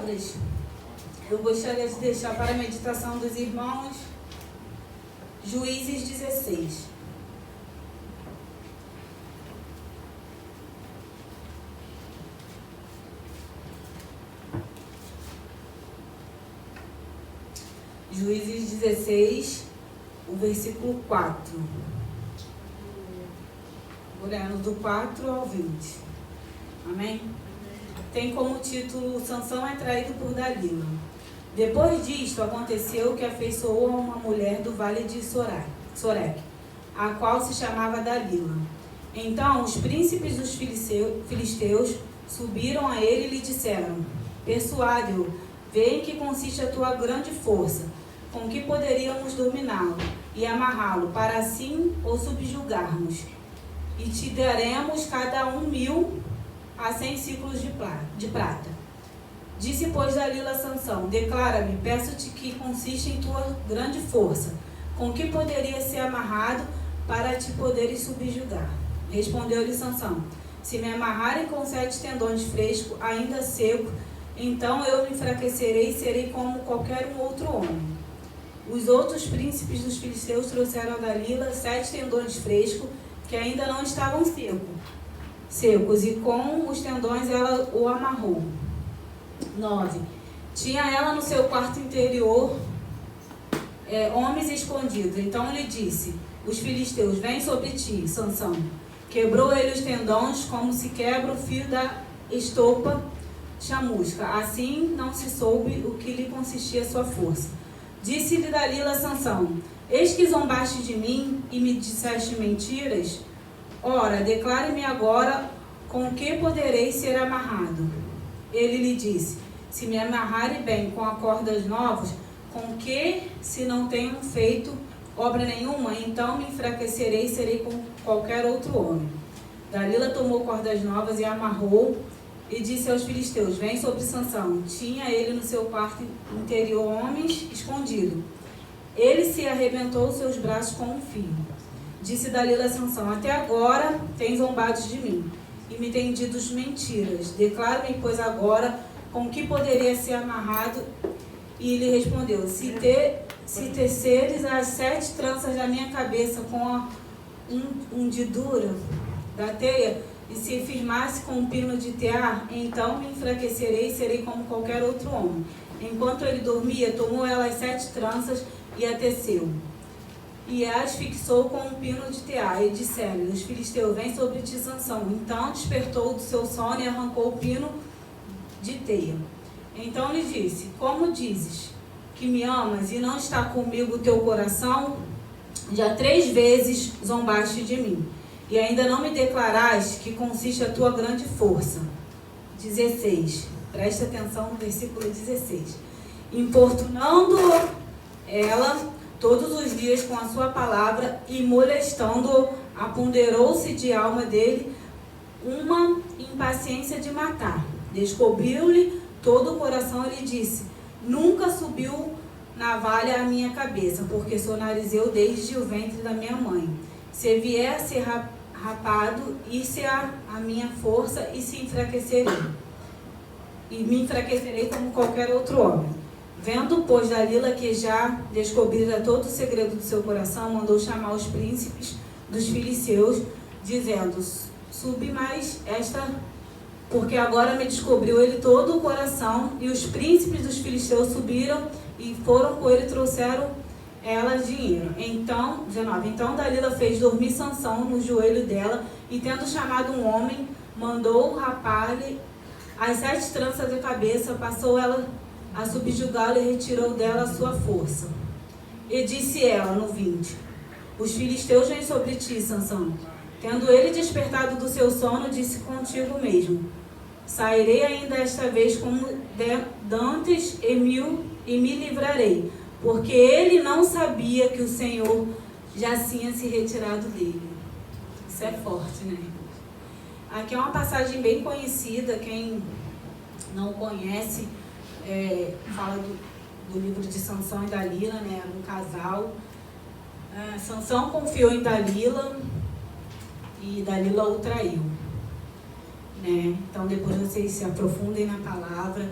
palavras, eu gostaria de deixar para a meditação dos irmãos Juízes 16. Juízes 16, o versículo 4. Olhando do 4 ao 20. Amém? Tem como título: Sansão é traído por Dalila. Depois disto, aconteceu que afeiçoou a uma mulher do vale de Soreque, a qual se chamava Dalila. Então os príncipes dos filisteus subiram a ele e lhe disseram: persuade-o, vê em que consiste a tua grande força, com que poderíamos dominá-lo e amarrá-lo, para assim o subjugarmos. E te daremos cada 1.000 a 100 ciclos de prata. Disse, pois, Dalila a Sansão: declara-me, peço-te, que consiste em tua grande força, com que poderia ser amarrado para te poderes subjugar. Respondeu-lhe Sansão: se me amarrarem com 7 tendões frescos, ainda seco, então eu me enfraquecerei e serei como qualquer um outro homem. Os outros príncipes dos filisteus trouxeram a Dalila 7 tendões frescos, que ainda não estavam secos, e com os tendões ela o amarrou. 9. Tinha ela no seu quarto interior homens escondidos. Então lhe disse: os filisteus, vêm sobre ti, Sansão. Quebrou ele os tendões, como se quebra o fio da estopa chamusca. Assim não se soube o que lhe consistia a sua força. Disse-lhe Dalila a Sansão: eis que zombaste de mim e me disseste mentiras. Ora, declare-me agora com que poderei ser amarrado. Ele lhe disse: se me amarrare bem com cordas novas, com que, se não tenho feito obra nenhuma, então me enfraquecerei e serei como qualquer outro homem. Dalila tomou cordas novas e amarrou, e disse aos filisteus: vem sobre Sansão. Tinha ele no seu quarto interior homens escondidos. Ele se arrebentou os seus braços com um fio. Disse Dalila a Sansão: até agora tens zombado de mim e me tem dito mentiras. Declara-me, pois, agora com que poderia ser amarrado. E ele respondeu: se teceres as 7 tranças da minha cabeça com a undidura da teia, e se firmasse com um pino de tear, então me enfraquecerei e serei como qualquer outro homem. Enquanto ele dormia, tomou ela as 7 tranças e a teceu, e as fixou com um pino de tear. E disseram: os filisteus, vêm sobre ti, Sansão. Então despertou do seu sono e arrancou o pino de teia. Então lhe disse: como dizes que me amas e não está comigo o teu coração? Já 3 vezes zombaste de mim, e ainda não me declaraste que consiste a tua grande força. 16. Presta atenção no versículo 16. Importunando ela todos os dias com a sua palavra e molestando-o, apoderou-se de alma dele uma impaciência de matar. Descobriu-lhe todo o coração e lhe disse: nunca subiu navalha à minha cabeça, porque sou narizeu desde o ventre da minha mãe. Se vier a ser rapado, isso é a minha força, e se enfraquecerei. E me enfraquecerei como qualquer outro homem. Vendo, pois, Dalila que já descobrira todo o segredo do seu coração, mandou chamar os príncipes dos filisteus, dizendo: subi mais esta, porque agora me descobriu ele todo o coração. E os príncipes dos filisteus subiram e foram com ele e trouxeram ela dinheiro. Então, 19. Então Dalila fez dormir Sansão no joelho dela, e tendo chamado um homem, mandou rapar-lhe as 7 tranças da cabeça, passou ela a subjugá-lo e retirou dela a sua força. E disse ela, no 20: os filisteus vêm sobre ti, Sansão. Tendo ele despertado do seu sono, disse contigo mesmo: sairei ainda esta vez como dantes e me livrarei, porque ele não sabia que o Senhor já tinha se retirado dele. Isso é forte, né? Aqui é uma passagem bem conhecida. Quem não conhece, fala do livro de Sansão e Dalila, né? Um casal. Sansão confiou em Dalila e Dalila o traiu, né? Então depois vocês se aprofundem na palavra.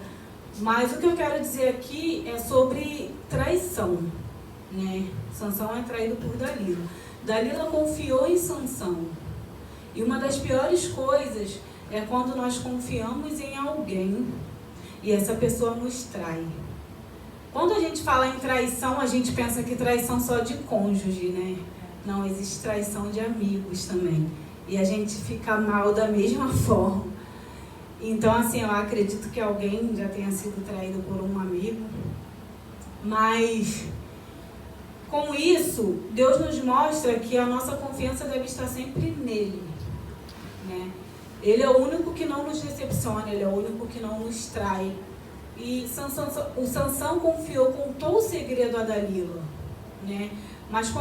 Mas o que eu quero dizer aqui é sobre traição, né? Sansão é traído por Dalila. Dalila confiou em Sansão. E uma das piores coisas é quando nós confiamos em alguém e essa pessoa nos trai. Quando a gente fala em traição, a gente pensa que traição só de cônjuge, né? Não, existe traição de amigos também. E a gente fica mal da mesma forma. Então, assim, eu acredito que alguém já tenha sido traído por um amigo. Mas, com isso, Deus nos mostra que a nossa confiança deve estar sempre nele, né? Ele é o único que não nos decepciona, ele é o único que não nos trai. E o Sansão confiou, contou o segredo a Dalila, né? Mas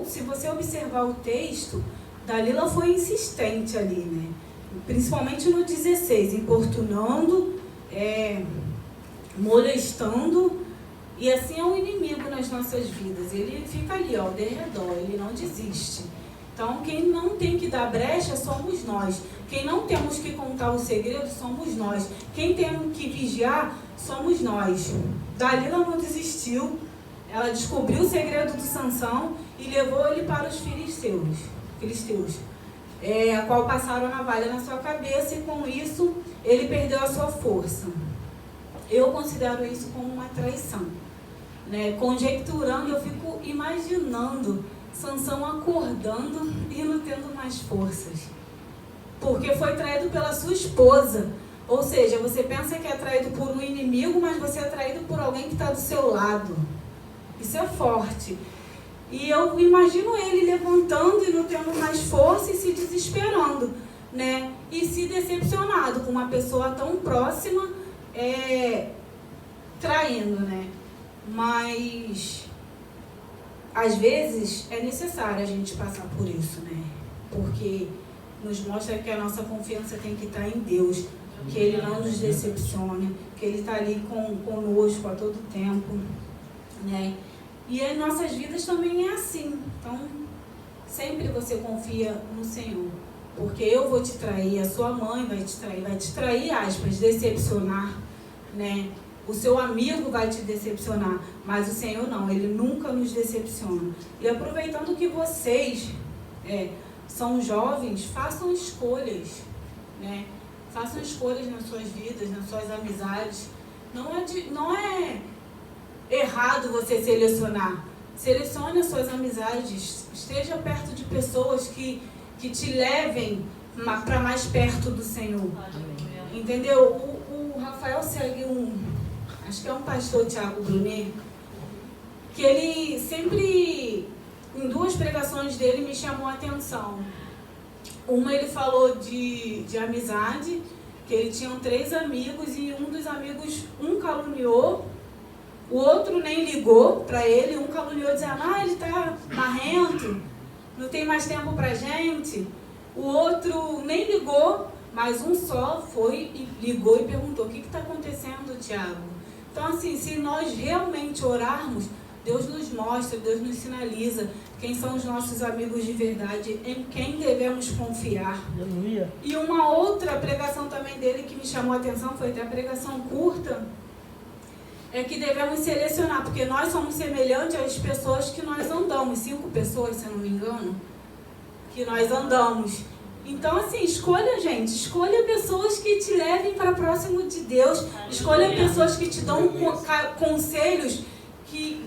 se você observar o texto, Dalila foi insistente ali, né? Principalmente no 16, importunando, molestando, e assim é o inimigo nas nossas vidas. Ele fica ali, ao derredor, ele não desiste. Então, quem não tem que dar brecha somos nós. Quem não temos que contar o segredo somos nós. Quem temos que vigiar somos nós. Dalila não desistiu. Ela descobriu o segredo do Sansão e levou ele para os filisteus, a qual passaram a navalha na sua cabeça, e com isso ele perdeu a sua força. Eu considero isso como uma traição, né? Conjecturando, eu fico imaginando Sansão acordando e não tendo mais forças, porque foi traído pela sua esposa. Ou seja, você pensa que é traído por um inimigo, mas você é traído por alguém que está do seu lado. Isso é forte. E eu imagino ele levantando e não tendo mais força e se desesperando, né? E se decepcionado com uma pessoa tão próxima, traindo, né? Mas às vezes é necessário a gente passar por isso, né? Porque nos mostra que a nossa confiança tem que estar em Deus, que Ele não nos decepciona, que Ele está ali conosco a todo tempo, né? E em nossas vidas também é assim. Então, sempre você confia no Senhor, porque eu vou te trair, a sua mãe vai te trair, aspas, decepcionar, né? O seu amigo vai te decepcionar, mas o Senhor não, Ele nunca nos decepciona. E aproveitando que vocês são jovens, façam escolhas, né? Façam escolhas nas suas vidas, nas suas amizades. Não é errado você selecionar. Selecione as suas amizades. Esteja perto de pessoas que te levem para mais perto do Senhor. Entendeu? O Rafael segue acho que é um pastor, Thiago Brunet, que ele sempre, em 2 pregações dele, me chamou a atenção. Uma, ele falou de amizade, que ele tinha 3 amigos e um dos amigos, um caluniou, o outro nem ligou para ele, um caluniou dizendo, ele está marrento, não tem mais tempo para gente. O outro nem ligou, mas um só foi e ligou e perguntou, o que está acontecendo, Tiago? Então, assim, se nós realmente orarmos, Deus nos mostra, Deus nos sinaliza quem são os nossos amigos de verdade, em quem devemos confiar. Aleluia. E uma outra pregação também dele que me chamou a atenção, foi até a pregação curta, é que devemos selecionar, porque nós somos semelhantes às pessoas que nós andamos, 5 pessoas, se eu não me engano, que nós andamos. Então, assim, escolha pessoas que te levem para próximo de Deus, escolha pessoas que te dão conselhos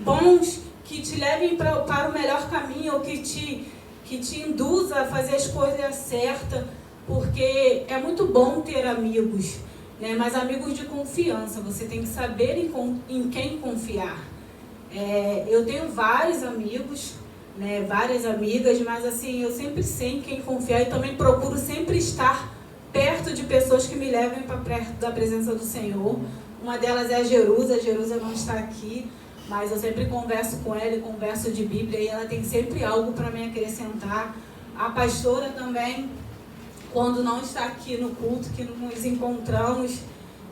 bons, que te levem para o melhor caminho, ou que te induza a fazer as coisas certas, porque é muito bom ter amigos, né? Mas amigos de confiança, você tem que saber em quem confiar. Eu tenho vários amigos, né, várias amigas, mas assim, eu sempre sei em quem confiar e também procuro sempre estar perto de pessoas que me levem para perto da presença do Senhor. Uma delas é a Jerusa não está aqui, mas eu sempre converso com ela e converso de Bíblia e ela tem sempre algo para me acrescentar. A pastora também, quando não está aqui no culto, que nos encontramos,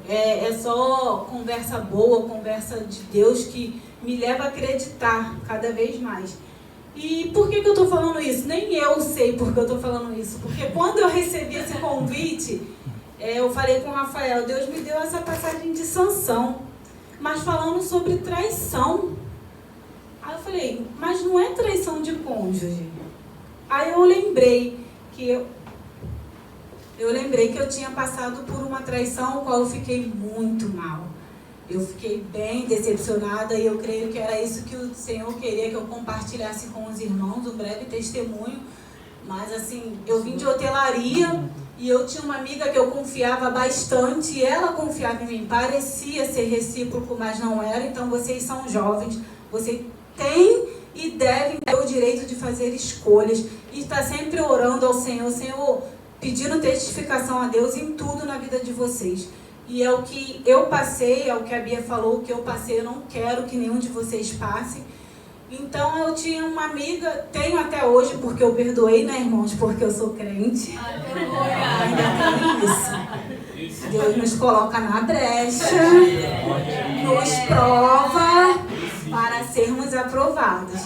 é só conversa boa, conversa de Deus que me leva a acreditar cada vez mais. E por que eu estou falando isso? Nem eu sei por que eu estou falando isso. Porque quando eu recebi esse convite, eu falei com o Rafael, Deus me deu essa passagem de Sansão. mas falando sobre traição. Aí eu falei, mas não é traição de cônjuge. Aí eu lembrei que eu tinha passado por uma traição, a qual eu fiquei muito mal. Eu fiquei bem decepcionada e eu creio que era isso que o Senhor queria que eu compartilhasse com os irmãos, um breve testemunho. Mas assim, eu vim de hotelaria e eu tinha uma amiga que eu confiava bastante e ela confiava em mim. Parecia ser recíproco, mas não era. Então vocês são jovens, vocês têm e devem ter o direito de fazer escolhas e estar sempre orando ao Senhor, Senhor, pedindo testificação a Deus em tudo na vida de vocês. E é o que eu passei, é o que a Bia falou, o que eu passei, eu não quero que nenhum de vocês passe. Então eu tinha uma amiga, tenho até hoje, porque eu perdoei, né, irmãos, porque eu sou crente. Ainda tem isso. Deus nos coloca na brecha, nos prova para sermos aprovados.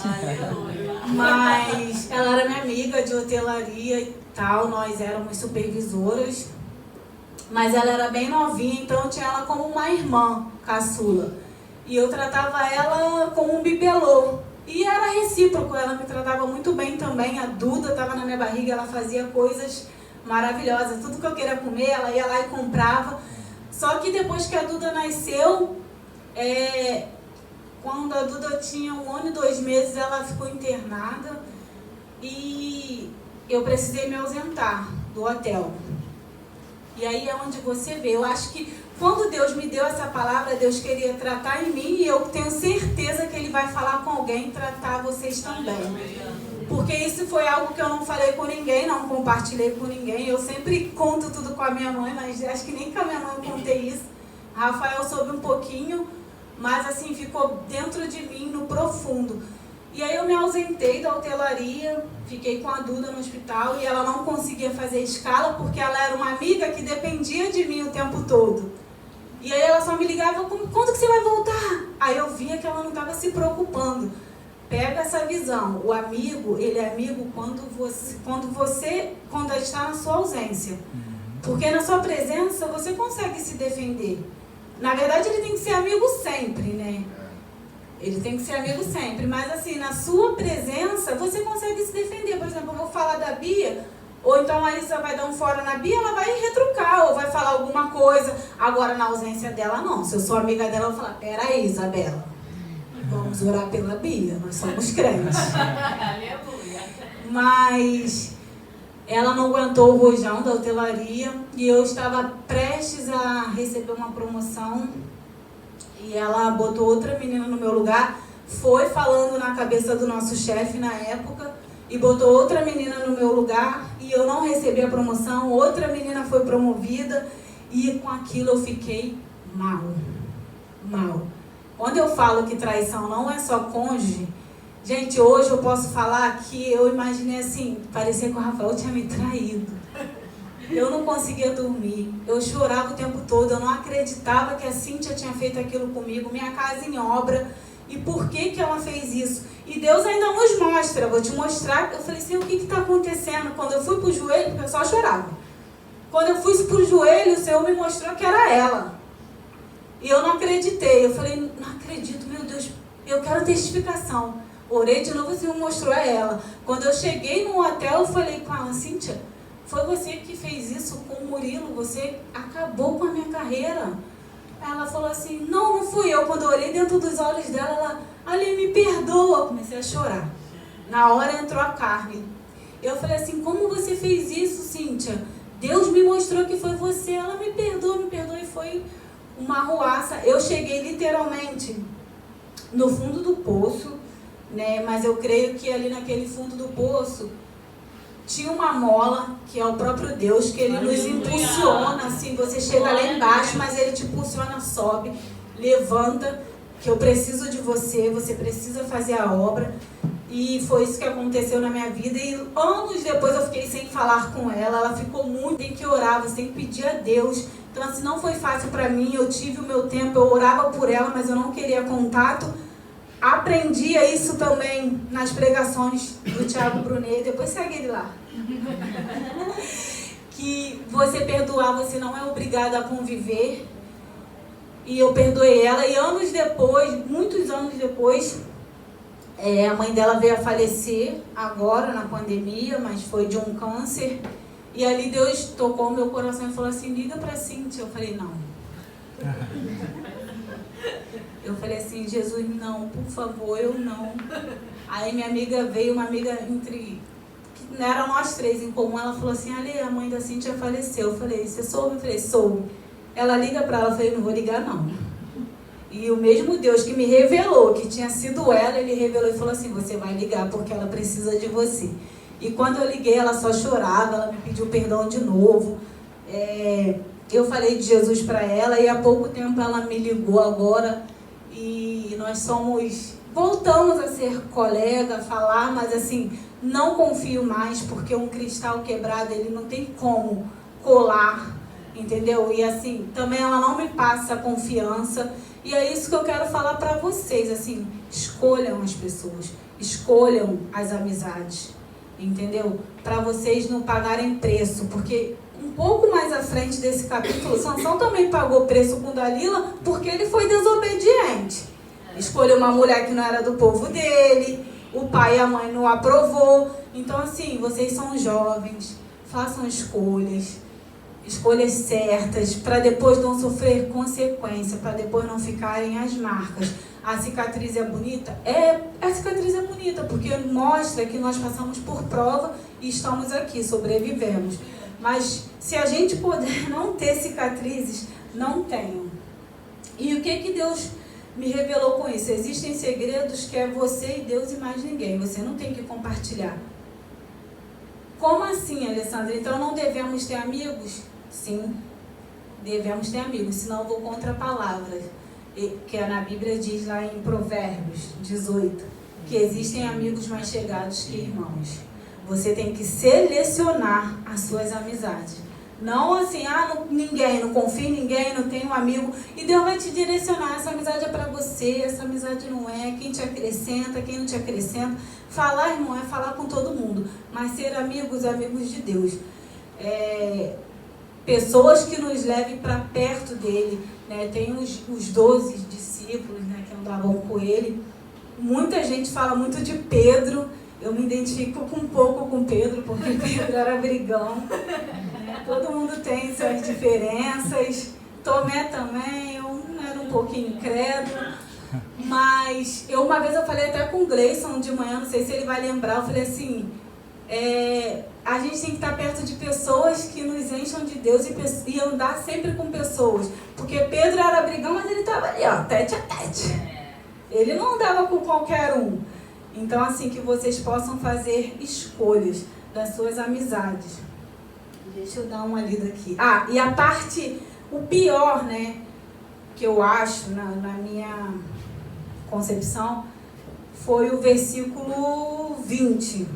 Mas ela era minha amiga de hotelaria e tal, nós éramos supervisoras. Mas ela era bem novinha, então eu tinha ela como uma irmã caçula. E eu tratava ela como um bibelô. E era recíproco, ela me tratava muito bem também. A Duda estava na minha barriga, ela fazia coisas maravilhosas. Tudo que eu queria comer, ela ia lá e comprava. Só que depois que a Duda nasceu, quando a Duda tinha 1 ano e 2 meses, ela ficou internada. E eu precisei me ausentar do hotel. E aí é onde você vê. Eu acho que quando Deus me deu essa palavra, Deus queria tratar em mim e eu tenho certeza que Ele vai falar com alguém e tratar vocês também. Porque isso foi algo que eu não falei com ninguém, não compartilhei com ninguém. Eu sempre conto tudo com a minha mãe, mas acho que nem com a minha mãe eu contei isso. Rafael soube um pouquinho, mas assim, ficou dentro de mim, no profundo. E aí eu me ausentei da hotelaria, fiquei com a Duda no hospital e ela não conseguia fazer escala porque ela era uma amiga que dependia de mim o tempo todo. E aí ela só me ligava, quando que você vai voltar? Aí eu via que ela não estava se preocupando. Pega essa visão, o amigo, ele é amigo quando está na sua ausência. Porque na sua presença você consegue se defender. Na verdade ele tem que ser amigo sempre, né? Ele tem que ser amigo sempre, mas assim, na sua presença, você consegue se defender. Por exemplo, eu vou falar da Bia, ou então a Isa vai dar um fora na Bia, ela vai retrucar, ou vai falar alguma coisa. Agora, na ausência dela, não. Se eu sou amiga dela, eu vou falar, peraí, Isabela, vamos orar pela Bia, nós somos crentes. Mas ela não aguentou o rojão da hotelaria, e eu estava prestes a receber uma promoção, e ela botou outra menina no meu lugar, foi falando na cabeça do nosso chefe na época, e botou outra menina no meu lugar, e eu não recebi a promoção, outra menina foi promovida, e com aquilo eu fiquei mal. Quando eu falo que traição não é só cônjuge, gente, hoje eu posso falar que eu imaginei assim, parecia que o Rafael tinha me traído. Eu não conseguia dormir, eu chorava o tempo todo, eu não acreditava que a Cíntia tinha feito aquilo comigo, minha casa em obra, e por que ela fez isso? E Deus ainda nos mostra, vou te mostrar. Eu falei assim, o que está acontecendo? Quando eu fui para o joelho, porque eu só chorava. Quando eu fui para o joelho, o Senhor me mostrou que era ela. E eu não acreditei, eu falei, não acredito, meu Deus, eu quero testificação. Orei de novo, o Senhor mostrou a ela. Quando eu cheguei no hotel, eu falei com ela, Cíntia, foi você que fez isso com o Murilo, você acabou com a minha carreira. Ela falou assim, não fui eu. Quando eu olhei dentro dos olhos dela, ela, Ali, me perdoa. Eu comecei a chorar. Na hora entrou a carne. Eu falei assim, como você fez isso, Cíntia? Deus me mostrou que foi você. Ela me perdoa, e foi uma arruaça. Eu cheguei literalmente no fundo do poço, né? Mas eu creio que ali naquele fundo do poço tinha uma mola, que é o próprio Deus, que Ele nos impulsiona, assim, você chega lá embaixo, mas Ele te impulsiona, sobe, levanta, que eu preciso de você, você precisa fazer a obra. E foi isso que aconteceu na minha vida, e anos depois eu fiquei sem falar com ela ficou muito, tem que orar, você tem que pedir a Deus. Então assim, não foi fácil para mim, eu tive o meu tempo, eu orava por ela, mas eu não queria contato. Aprendia isso também nas pregações do Thiago Brunet, depois segue ele lá. Que você perdoar, você não é obrigado a conviver. E eu perdoei ela, e anos depois, muitos anos depois, a mãe dela veio a falecer, agora na pandemia, mas foi de um câncer. E ali Deus tocou meu coração e falou assim, liga pra Cíntia. Eu falei, não. Eu falei assim, Jesus, não, por favor, eu não. Aí minha amiga veio, uma amiga eram nós três em comum, ela falou assim, Ale, a mãe da Cíntia faleceu. Eu falei, você soube? Eu falei, soube. Ela liga pra ela, eu falei, não vou ligar não. E o mesmo Deus que me revelou que tinha sido ela, ele revelou e falou assim, você vai ligar porque ela precisa de você. E quando eu liguei, ela só chorava, ela me pediu perdão de novo. Eu falei de Jesus para ela e há pouco tempo ela me ligou agora e nós voltamos a ser colega, falar, mas assim, não confio mais porque um cristal quebrado, ele não tem como colar, entendeu? E assim, também ela não me passa confiança. E é isso que eu quero falar para vocês, assim, escolham as pessoas, escolham as amizades, entendeu? Para vocês não pagarem preço, porque um pouco mais à frente desse capítulo, Sansão também pagou preço com Dalila porque ele foi desobediente. Escolheu uma mulher que não era do povo dele, o pai e a mãe não aprovou. Então, assim, vocês são jovens, façam escolhas certas, para depois não sofrer consequência, para depois não ficarem as marcas. A cicatriz é bonita? A cicatriz é bonita, porque mostra que nós passamos por prova e estamos aqui, sobrevivemos. Mas se a gente puder não ter cicatrizes, não tenham. E o que Deus me revelou com isso? Existem segredos que é você e Deus e mais ninguém. Você não tem que compartilhar. Como assim, Alessandra? Então não devemos ter amigos? Sim, devemos ter amigos, senão eu vou contra a palavra, que na Bíblia diz lá em Provérbios 18, que existem amigos mais chegados que irmãos. Você tem que selecionar as suas amizades. Não assim, não confio em ninguém, não tenho um amigo. E Deus vai te direcionar, essa amizade é para você, essa amizade não é, quem te acrescenta, quem não te acrescenta. Falar, irmão, é falar com todo mundo, mas ser amigos de Deus. Pessoas que nos levem para perto dele, né? Tem os 12 discípulos, né, que andavam com ele. Muita gente fala muito de Pedro. Eu me identifico um pouco com Pedro, porque Pedro era brigão. Né? Todo mundo tem suas diferenças. Tomé também, eu era um pouquinho incrédulo. Mas uma vez eu falei até com o Gleison de manhã, não sei se ele vai lembrar, eu falei assim, a gente tem que estar perto de pessoas que nos encham de Deus e andar sempre com pessoas. Porque Pedro era brigão, mas ele estava ali, ó, tete a tete. Ele não andava com qualquer um. Então, assim, que vocês possam fazer escolhas das suas amizades. Deixa eu dar uma lida aqui. E a parte, o pior, né, que eu acho, na minha concepção, foi o versículo 20,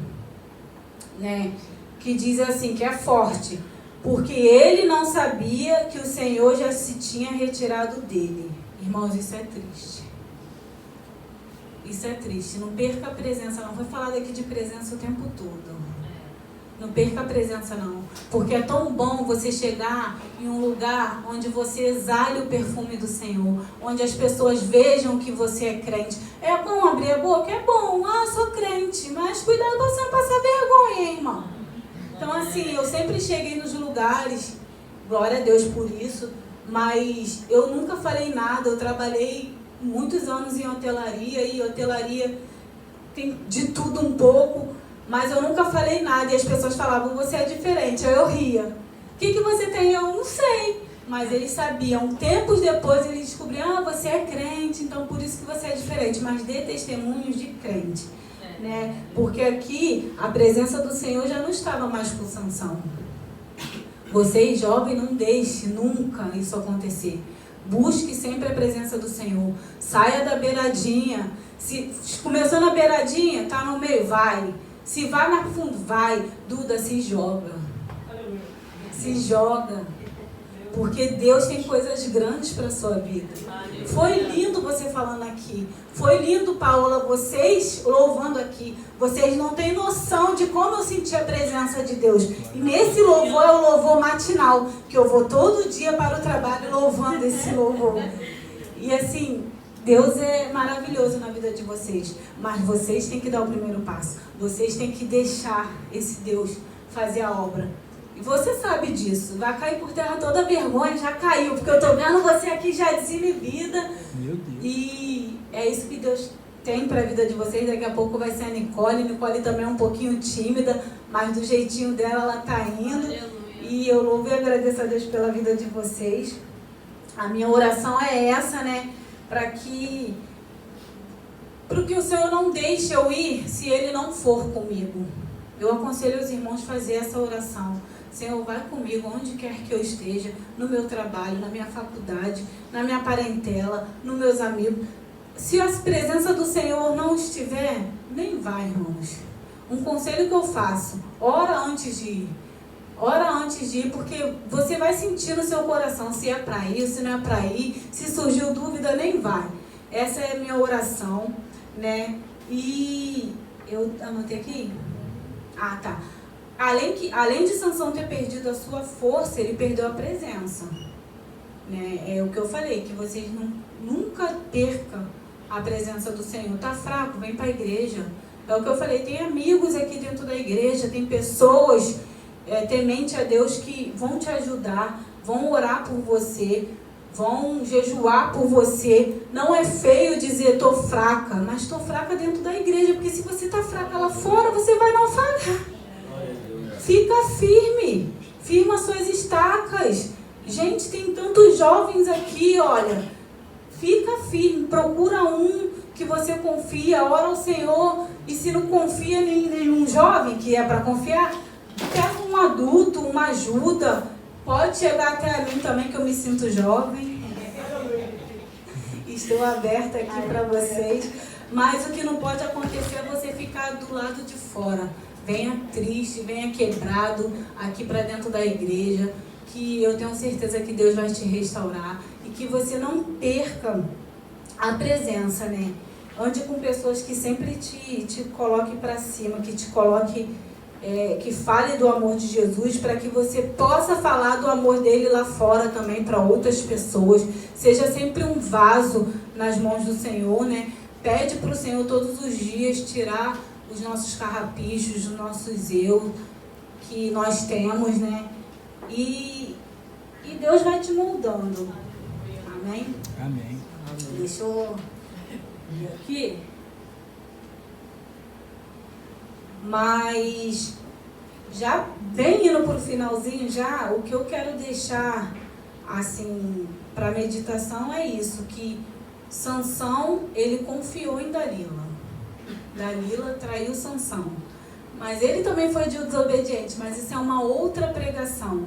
né, que diz assim, que é forte. Porque ele não sabia que o Senhor já se tinha retirado dele. Irmãos, isso é triste. Isso é triste. Não perca a presença, não. Vou falar daqui de presença o tempo todo. Não perca a presença, não. Porque é tão bom você chegar em um lugar onde você exale o perfume do Senhor. Onde as pessoas vejam que você é crente. É bom abrir a boca? É bom. Sou crente. Mas cuidado pra você não passar vergonha, hein, irmão? Então, assim, eu sempre cheguei nos lugares, glória a Deus por isso, mas eu nunca falei nada. Eu trabalhei muitos anos em hotelaria, e hotelaria tem de tudo um pouco, mas eu nunca falei nada, e as pessoas falavam, você é diferente. Aí eu ria. O que você tem? Eu não sei. Mas eles sabiam. Tempos depois eles descobriam, você é crente, então por isso que você é diferente. Mas dê testemunhos de crente. Né? Porque aqui a presença do Senhor já não estava mais com Sansão. Vocês, jovens, não deixem nunca isso acontecer. Busque sempre a presença do Senhor. Saia da beiradinha. Se começou na beiradinha, tá no meio, vai. Se vai mais fundo, vai. Duda, se joga. Se joga. Porque Deus tem coisas grandes para a sua vida. Foi lindo você falando aqui. Foi lindo, Paola, vocês louvando aqui. Vocês não têm noção de como eu senti a presença de Deus. E nesse louvor é o louvor matinal, que eu vou todo dia para o trabalho louvando esse louvor. E assim, Deus é maravilhoso na vida de vocês, mas vocês têm que dar o primeiro passo. Vocês têm que deixar esse Deus fazer a obra. E você sabe disso. Vai cair por terra toda a vergonha, já caiu, porque eu tô vendo você aqui já desinibida. Meu Deus. E é isso que Deus tem para a vida de vocês. Daqui a pouco vai ser a Nicole. Nicole também é um pouquinho tímida, mas do jeitinho dela ela tá indo. Aleluia. E eu louvo e agradeço a Deus pela vida de vocês. A minha oração é essa, né? Para que o Senhor não deixe eu ir se Ele não for comigo. Eu aconselho os irmãos a fazer essa oração. Senhor, vai comigo onde quer que eu esteja, no meu trabalho, na minha faculdade, na minha parentela, nos meus amigos. Se a presença do Senhor não estiver, nem vai, irmãos. Um conselho que eu faço, ora antes de ir. Ora antes de ir, porque você vai sentir no seu coração se é para ir, se não é para ir. Se surgiu dúvida, nem vai. Essa é a minha oração, né? E eu anotei aqui? Ah, tá. Além de Sansão ter perdido a sua força, ele perdeu a presença. Né? É o que eu falei, que vocês nunca percam a presença do Senhor. Tá fraco? Vem para a igreja. É o que eu falei, tem amigos aqui dentro da igreja, tem pessoas temente a Deus que vão te ajudar, vão orar por você, vão jejuar por você. Não é feio dizer estou fraca, mas estou fraca dentro da igreja, porque se você está fraca lá fora, você vai naufragar. Fica firme, firma suas estacas. Gente, tem tantos jovens aqui, olha. Fica firme, procura um que você confia, ora ao Senhor. E se não confia em nenhum jovem, que é para confiar, pega um adulto, uma ajuda. Pode chegar até a mim também, que eu me sinto jovem. Estou aberta aqui para vocês. Mas o que não pode acontecer é você ficar do lado de fora. Venha triste, venha quebrado aqui para dentro da igreja, que eu tenho certeza que Deus vai te restaurar e que você não perca a presença, né? Ande com pessoas que sempre te coloquem para cima, que te coloquem, que fale do amor de Jesus, para que você possa falar do amor dele lá fora também para outras pessoas. Seja sempre um vaso nas mãos do Senhor, né? Pede para o Senhor todos os dias tirar os nossos carrapichos, os nossos eu que nós temos, né? E Deus vai te moldando. Amém? Amém. Deixa eu ver aqui. Mas já bem indo para o finalzinho já, o que eu quero deixar assim para meditação é isso, que Sansão, ele confiou em Dalila. Dalila traiu Sansão. Mas ele também foi desobediente, mas isso é uma outra pregação.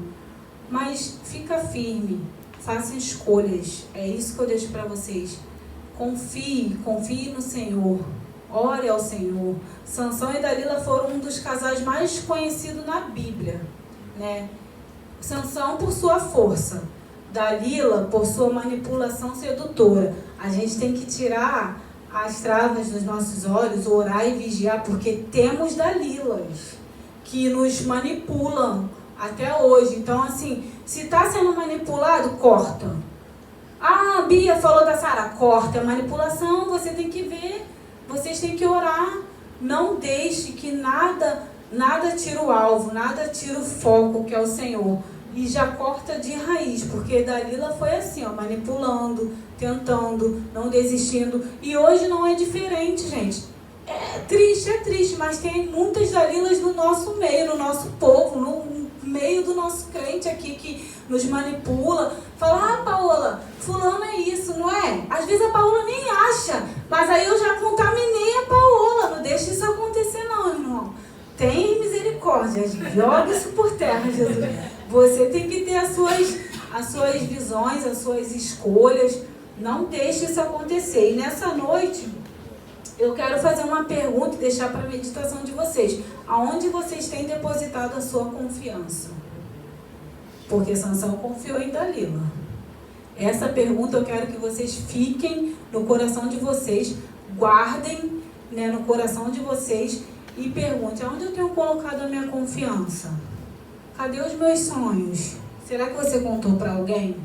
Mas fica firme, faça escolhas. É isso que eu deixo para vocês. Confie no Senhor. Ore ao Senhor. Sansão e Dalila foram um dos casais mais conhecidos na Bíblia, né? Sansão por sua força, Dalila por sua manipulação sedutora. A gente tem que tirar as travas dos nossos olhos, orar e vigiar, porque temos Dalilas que nos manipulam até hoje. Então, assim, se está sendo manipulado, corta. Ah, a Bia falou da Sara, corta. É manipulação, você tem que ver, vocês têm que orar. Não deixe que nada tire o alvo, nada tire o foco, que é o Senhor. E já corta de raiz, porque Dalila foi assim, ó, manipulando, tentando, não desistindo. E hoje não é diferente, gente. É triste, mas tem muitas Dalilas no nosso meio, no nosso povo, no meio do nosso crente aqui que nos manipula. Fala, ah, Paola, fulano é isso, não é? Às vezes a Paola nem acha, mas aí eu já contaminei a Paola. Não deixa isso acontecer não, irmão. Tem misericórdia, joga isso por terra, Jesus. Você tem que ter as suas visões, as suas escolhas. Não deixe isso acontecer. E nessa noite, eu quero fazer uma pergunta e deixar para a meditação de vocês. Aonde vocês têm depositado a sua confiança? Porque Sansão confiou em Dalila. Essa pergunta eu quero que vocês fiquem no coração de vocês, guardem, né, no coração de vocês e perguntem, aonde eu tenho colocado a minha confiança? Cadê os meus sonhos? Será que você contou para alguém?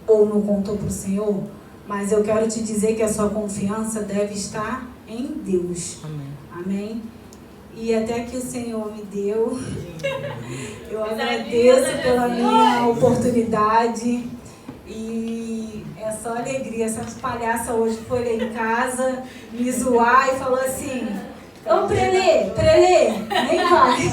Ou não contou para o Senhor? Mas eu quero te dizer que a sua confiança deve estar em Deus. Amém. Amém? E até que o Senhor me deu. Eu agradeço pela minha oportunidade. E é só alegria. Essa palhaça hoje foi lá em casa me zoar e falou assim: ô Prelê, nem vai.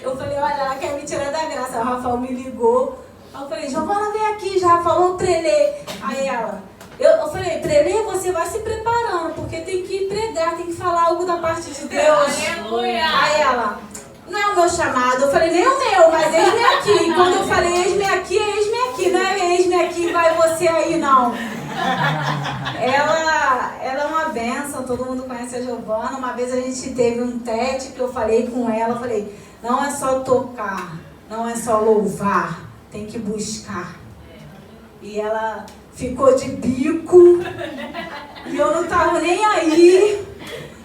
Eu falei: olha, ela quer me tirar da graça. O Rafael me ligou. Aí eu falei: Giovana, vem aqui, já falou Prelê. Aí ela... Eu falei: Prelê, você vai se preparando, porque tem que pregar, tem que falar algo da parte de Deus. Aleluia! Aí ela: não é o meu chamado. Eu falei: nem o meu, mas eis-me aqui. E quando eu falei eis-me aqui, não é eis-me aqui, vai você aí, não. Ela é uma bênção, todo mundo conhece a Giovana. Uma vez a gente teve um tete que eu falei com ela, eu falei: não é só tocar, não é só louvar, tem que buscar. E ela ficou de bico e eu não tava nem aí,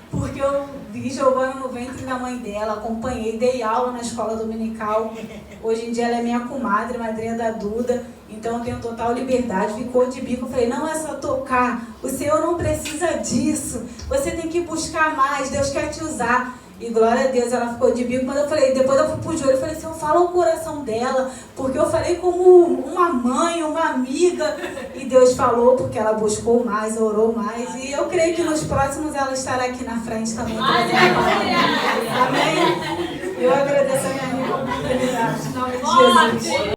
porque eu vi Giovana no ventre da mãe dela, acompanhei, dei aula na escola dominical. Hoje em dia ela é minha comadre, madrinha da Duda, então eu tenho total liberdade. Ficou de bico, eu falei: não é só tocar, o Senhor não precisa disso, você tem que buscar mais, Deus quer te usar. E glória a Deus, ela ficou de bico. Quando eu falei, depois eu fui pro Júlio, eu falei: Senhor, fala o coração dela, porque eu falei como uma mãe, uma amiga, e Deus falou, porque ela buscou mais, orou mais, e eu creio que nos próximos ela estará aqui na frente também. Amém? Eu agradeço a minha amiga por oportunidade, em nome de Jesus.